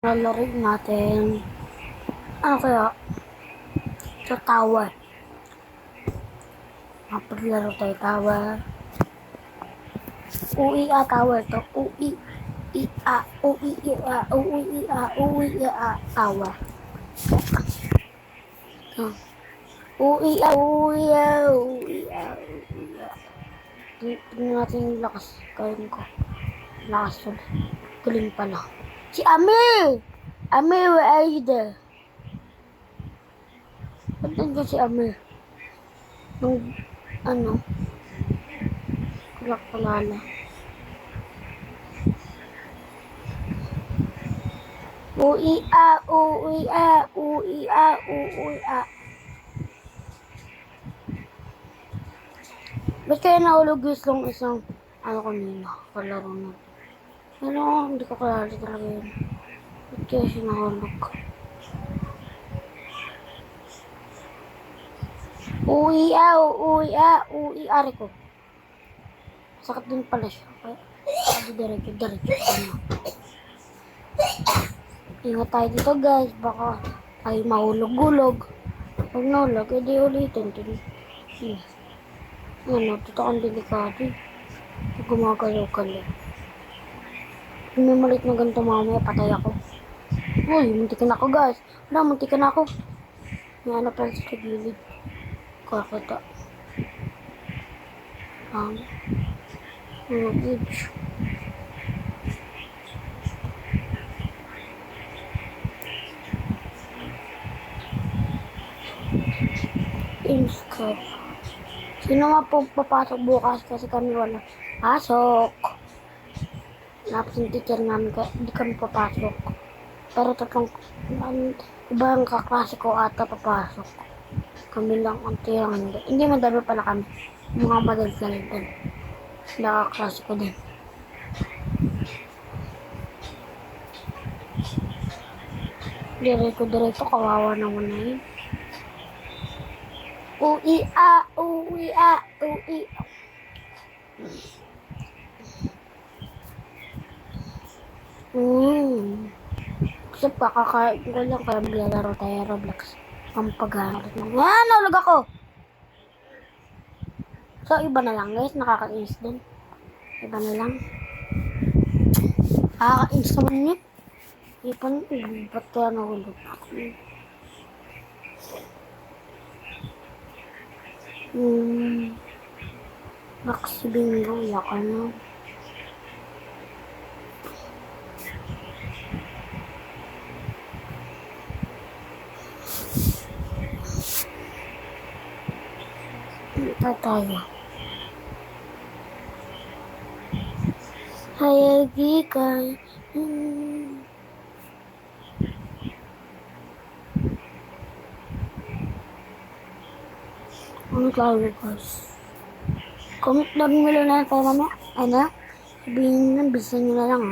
Lalaroin natin. Ano kaya? Sa tower. Mapaglaro tayo tower. UI tower to. UI tower. UI. Tingnan natin yung lakas. Kain ko. Lakas to. Galing pala. Si Amir! Amir, where are you there? Ba't nandiyan si Amir? Nung, ano? Kulak palala. Ui. Ba't kaya nahulog yung isang, ano kanina, kalaro na. Ano, hindi ko kalala talaga yun. Ba't kaya siya nahulog? Ui, ari ko. Sakit din pala siya. Adi, diretso. Ingat tayo dito guys, baka ay mahulog-gulog. Pag nahulog, edi ulitin. Ano, totoong delikado. Gumagalaw ka lang. Kung may malit na ganito mamaya, patay ako. Uy, muntikan ako guys. Wala, muntikan ako. May ano pa sa gilid. Kakata. Edge. Inscribe. Sino nga po papasok bukas kasi kami wala pasok. Tapos yung teacher namin hindi kami papasok. Pero tatlong ibang kaklase ko ata papasok. Kami lang ang tiyang hindi madami pala kami. Mga madalit na rin din. Nakaklase ko din. Direto kawawa naman na yun. Ui. Kasi pakakain ko lang kaya maglalaro tayo Roblox. Ang paghanap ng nalog ako! So, iba na lang guys. Nakakainis din. Iba na lang. Nakakainis naman yun. Ba't kaya nahulog ako? Max Bingo, yak ano. Ito tayo. Hayagi ka. Ano tayo guys? Comment na rin nila na tayo mamaya. Ano? Sabihin nyo, bisa nyo na lang